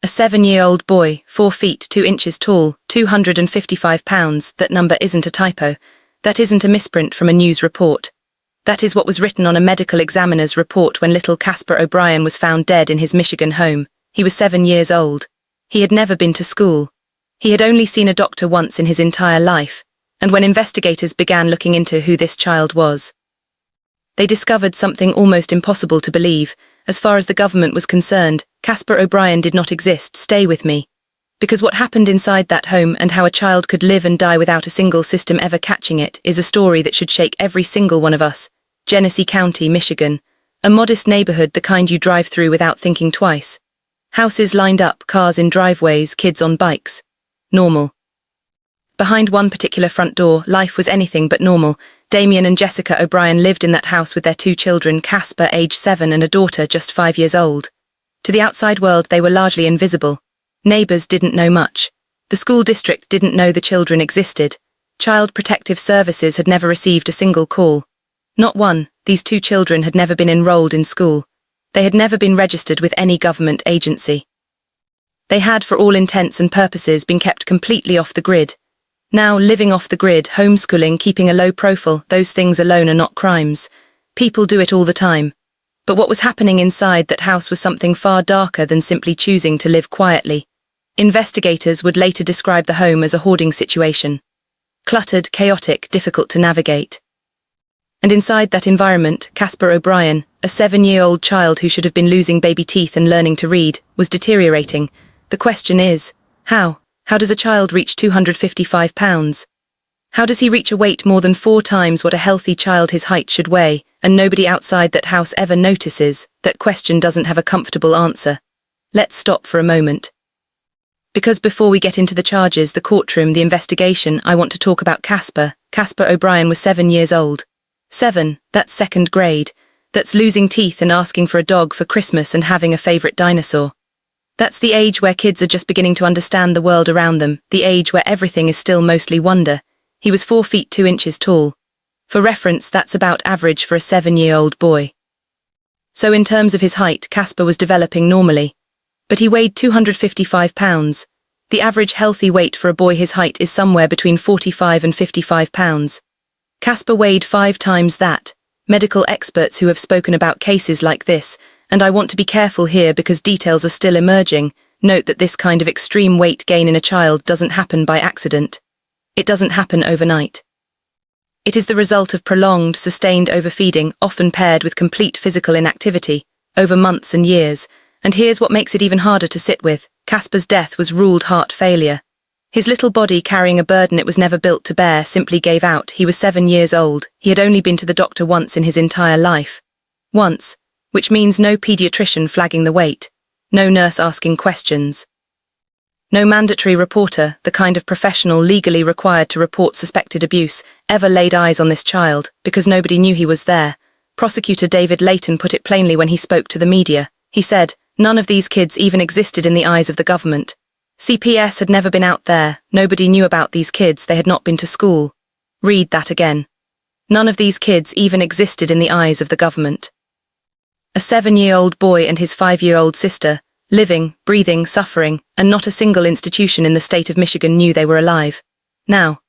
A 7-year-old boy, 4 feet 2 inches tall, 255 pounds, that number isn't a typo. That isn't a misprint from a news report. That is what was written on a medical examiner's report when little Casper O'Brien was found dead in his Michigan home. He was 7 years old. He had never been to school. He had only seen a doctor once in his entire life, and when investigators began looking into who this child was, they discovered something almost impossible to believe. As far as the government was concerned, Casper O'Brien did not exist. Stay with me. Because what happened inside that home and how a child could live and die without a single system ever catching it is a story that should shake every single one of us. Genesee County, Michigan. A modest neighborhood, the kind you drive through without thinking twice. Houses lined up, cars in driveways, kids on bikes. Normal. Behind one particular front door, life was anything but normal. Damien and Jessica O'Brien lived in that house with their 2 children, Casper, age 7, and a daughter just 5 years old. To the outside world, they were largely invisible. Neighbors didn't know much. The school district didn't know the children existed. Child Protective Services had never received a single call. Not one. These 2 children had never been enrolled in school. They had never been registered with any government agency. They had, for all intents and purposes, been kept completely off the grid. Now, living off the grid, homeschooling, keeping a low profile, those things alone are not crimes. People do it all the time. But what was happening inside that house was something far darker than simply choosing to live quietly. Investigators would later describe the home as a hoarding situation. Cluttered, chaotic, difficult to navigate. And inside that environment, Casper O'Brien, a 7-year-old child who should have been losing baby teeth and learning to read, was deteriorating. The question is, how? How does a child reach 255 pounds? How does he reach a weight more than 4 times what a healthy child his height should weigh, and nobody outside that house ever notices? That question doesn't have a comfortable answer. Let's stop for a moment. Because before we get into the charges, the courtroom, the investigation, I want to talk about Casper. Casper O'Brien was 7 years old. 7, that's 2nd grade. That's losing teeth and asking for a dog for Christmas and having a favorite dinosaur. That's the age where kids are just beginning to understand the world around them, the age where everything is still mostly wonder. He was 4 feet 2 inches tall. For reference, that's about average for a 7-year-old boy. So in terms of his height, Casper was developing normally. But he weighed 255 pounds. The average healthy weight for a boy his height is somewhere between 45 and 55 pounds. Casper weighed 5 times that. Medical experts who have spoken about cases like this, and I want to be careful here because details are still emerging, note that this kind of extreme weight gain in a child doesn't happen by accident. It doesn't happen overnight. It is the result of prolonged, sustained overfeeding, often paired with complete physical inactivity, over months and years. And here's what makes it even harder to sit with. Casper's death was ruled heart failure. His little body, carrying a burden it was never built to bear, simply gave out. He was 7 years old. He had only been to the doctor once in his entire life. Once. Which means no pediatrician flagging the weight. No nurse asking questions. No mandatory reporter, the kind of professional legally required to report suspected abuse, ever laid eyes on this child, because nobody knew he was there. Prosecutor David Layton put it plainly when he spoke to the media. He said, none of these kids even existed in the eyes of the government. CPS had never been out there, nobody knew about these kids, they had not been to school. Read that again. None of these kids even existed in the eyes of the government. A 7-year-old boy and his 5-year-old sister, living, breathing, suffering, and not a single institution in the state of Michigan knew they were alive. Now,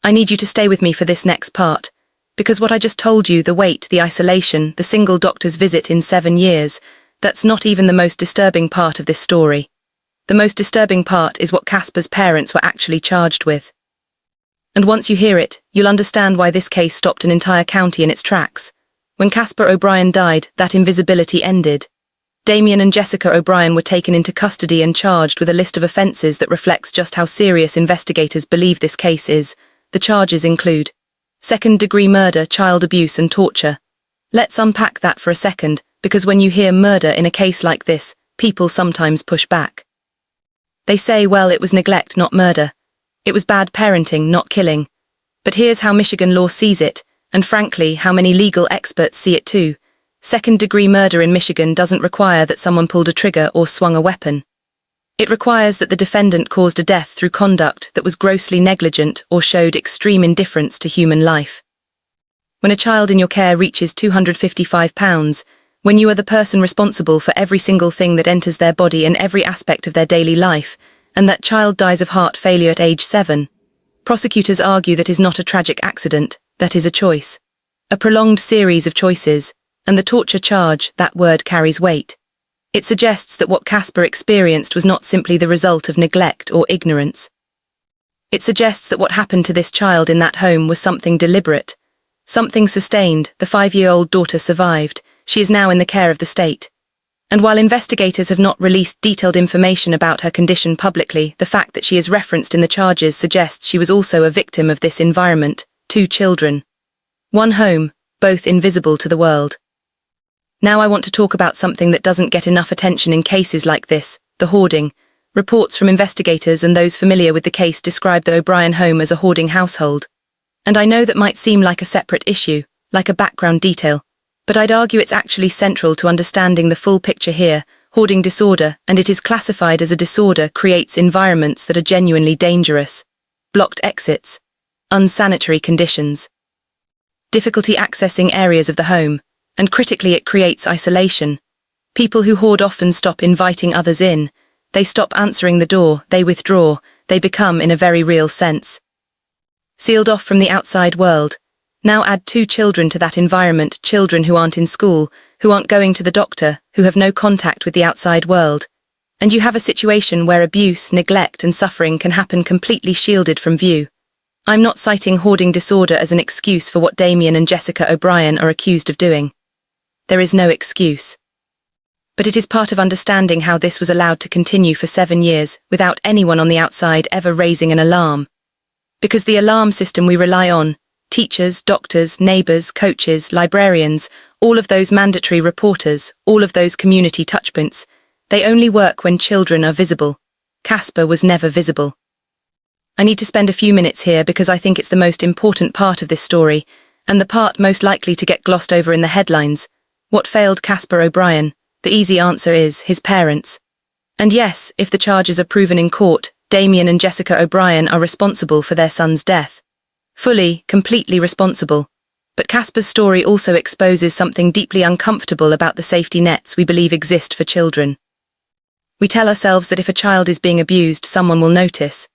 I need you to stay with me for this next part, because what I just told you, the weight, the isolation, the single doctor's visit in 7 years, that's not even the most disturbing part of this story. The most disturbing part is what Casper's parents were actually charged with. And once you hear it, you'll understand why this case stopped an entire county in its tracks. When Casper O'Brien died, that invisibility ended. Damien and Jessica O'Brien were taken into custody and charged with a list of offences that reflects just how serious investigators believe this case is. The charges include second-degree murder, child abuse and torture. Let's unpack that for a second, because when you hear murder in a case like this, people sometimes push back. They say, well, it was neglect, not murder. It was bad parenting, not killing. But here's how Michigan law sees it, and frankly, how many legal experts see it too. Second-degree murder in Michigan doesn't require that someone pulled a trigger or swung a weapon. It requires that the defendant caused a death through conduct that was grossly negligent or showed extreme indifference to human life. When a child in your care reaches 255 pounds, When you are the person responsible for every single thing that enters their body and every aspect of their daily life, and that child dies of heart failure at age 7, prosecutors argue that is not a tragic accident, that is a choice. A prolonged series of choices, and the torture charge, that word carries weight. It suggests that what Casper experienced was not simply the result of neglect or ignorance. It suggests that what happened to this child in that home was something deliberate, something sustained. The 5-year-old daughter survived. She is now in the care of the state. And while investigators have not released detailed information about her condition publicly, the fact that she is referenced in the charges suggests she was also a victim of this environment. 2 children. 1 home, both invisible to the world. Now I want to talk about something that doesn't get enough attention in cases like this, the hoarding. Reports from investigators and those familiar with the case describe the O'Brien home as a hoarding household. And I know that might seem like a separate issue, like a background detail, but I'd argue it's actually central to understanding the full picture here. Hoarding disorder, and it is classified as a disorder, creates environments that are genuinely dangerous. Blocked exits, unsanitary conditions, difficulty accessing areas of the home, and critically it creates isolation. People who hoard often stop inviting others in. They stop answering the door, they withdraw, they become, in a very real sense, sealed off from the outside world. Now add 2 children to that environment, children who aren't in school, who aren't going to the doctor, who have no contact with the outside world. And you have a situation where abuse, neglect, and suffering can happen completely shielded from view. I'm not citing hoarding disorder as an excuse for what Damien and Jessica O'Brien are accused of doing. There is no excuse. But it is part of understanding how this was allowed to continue for 7 years without anyone on the outside ever raising an alarm. Because the alarm system we rely on, teachers, doctors, neighbours, coaches, librarians, all of those mandatory reporters, all of those community touchpoints, they only work when children are visible. Casper was never visible. I need to spend a few minutes here because I think it's the most important part of this story, and the part most likely to get glossed over in the headlines. What failed Casper O'Brien? The easy answer is his parents. And yes, if the charges are proven in court, Damien and Jessica O'Brien are responsible for their son's death. Fully, completely responsible. But Casper's story also exposes something deeply uncomfortable about the safety nets we believe exist for children. We tell ourselves that if a child is being abused, someone will notice.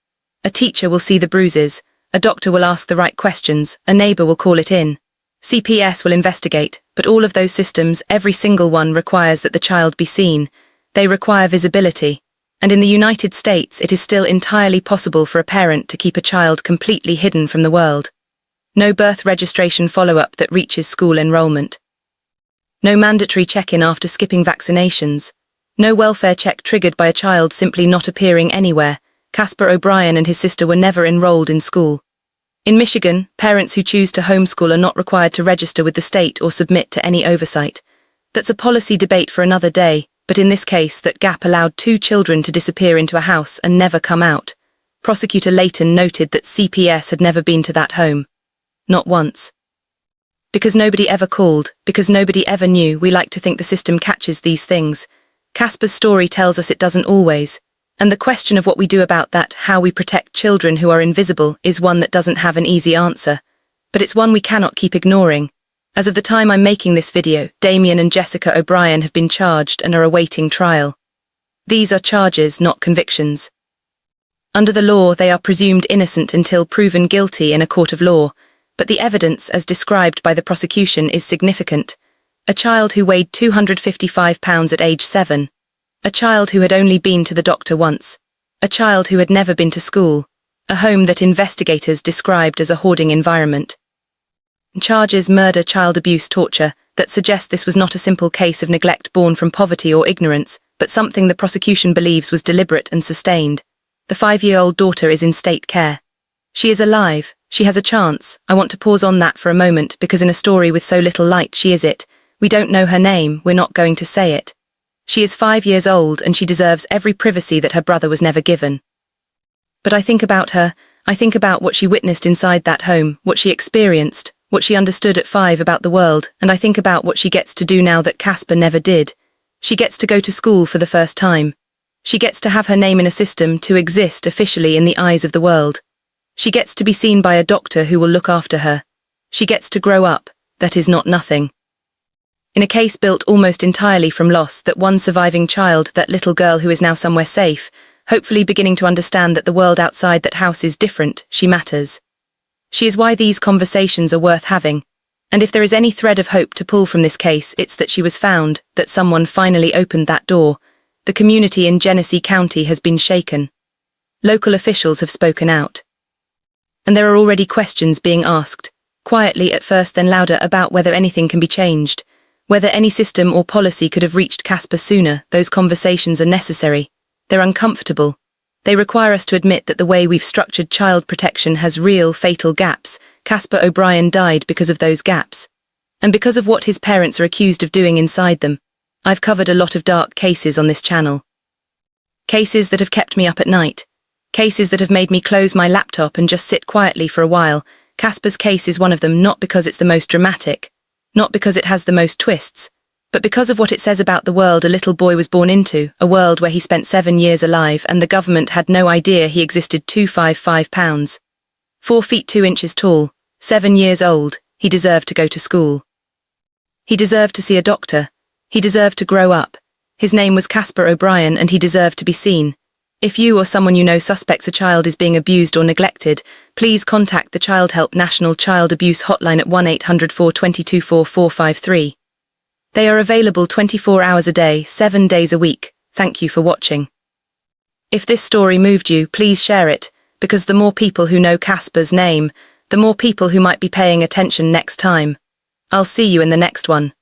A teacher will see the bruises, a doctor will ask the right questions, a neighbour will call it in. CPS will investigate, but all of those systems, every single one, requires that the child be seen. They require visibility. And in the United States, it is still entirely possible for a parent to keep a child completely hidden from the world. No birth registration follow-up that reaches school enrollment. No mandatory check-in after skipping vaccinations. No welfare check triggered by a child simply not appearing anywhere. Casper O'Brien and his sister were never enrolled in school. In Michigan, parents who choose to homeschool are not required to register with the state or submit to any oversight. That's a policy debate for another day, but in this case, that gap allowed 2 children to disappear into a house and never come out. Prosecutor Layton noted that CPS had never been to that home. Not once. Because nobody ever called, because nobody ever knew. We like to think the system catches these things. Casper's story tells us it doesn't always. And the question of what we do about that, how we protect children who are invisible, is one that doesn't have an easy answer. But it's one we cannot keep ignoring. As of the time I'm making this video, Damien and Jessica O'Brien have been charged and are awaiting trial. These are charges, not convictions. Under the law, they are presumed innocent until proven guilty in a court of law, but the evidence, as described by the prosecution, is significant. A child who weighed 255 pounds at age 7. A child who had only been to the doctor once. A child who had never been to school. A home that investigators described as a hoarding environment. Charges murder, child abuse, torture, that suggest this was not a simple case of neglect born from poverty or ignorance, but something the prosecution believes was deliberate and sustained. The 5-year-old daughter is in state care. She is alive. She has a chance. I want to pause on that for a moment because in a story with so little light, she is it. We don't know her name, we're not going to say it. She is 5 years old and she deserves every privacy that her brother was never given. But I think about her, I think about what she witnessed inside that home, what she experienced, what she understood at 5 about the world, and I think about what she gets to do now that Casper never did. She gets to go to school for the first time. She gets to have her name in a system, to exist officially in the eyes of the world. She gets to be seen by a doctor who will look after her. She gets to grow up. That is not nothing. In a case built almost entirely from loss, that one surviving child, that little girl who is now somewhere safe, hopefully beginning to understand that the world outside that house is different, she matters. She is why these conversations are worth having. And if there is any thread of hope to pull from this case, it's that she was found, that someone finally opened that door. The community in Genesee County has been shaken. Local officials have spoken out. And there are already questions being asked, quietly at first then louder, about whether anything can be changed, whether any system or policy could have reached Casper sooner. Those conversations are necessary. They're uncomfortable. They require us to admit that the way we've structured child protection has real, fatal gaps. Casper O'Brien died because of those gaps. And because of what his parents are accused of doing inside them. I've covered a lot of dark cases on this channel. Cases that have kept me up at night. Cases that have made me close my laptop and just sit quietly for a while. Casper's case is one of them, not because it's the most dramatic, not because it has the most twists, but because of what it says about the world a little boy was born into, a world where he spent 7 years alive and the government had no idea he existed. 255 pounds. 4 feet 2 inches tall, 7 years old. He deserved to go to school. He deserved to see a doctor. He deserved to grow up. His name was Casper O'Brien and he deserved to be seen. If you or someone you know suspects a child is being abused or neglected, please contact the Child Help National Child Abuse Hotline at 1-800-422-4453. They are available 24 hours a day, 7 days a week. Thank you for watching. If this story moved you, please share it, because the more people who know Casper's name, the more people who might be paying attention next time. I'll see you in the next one.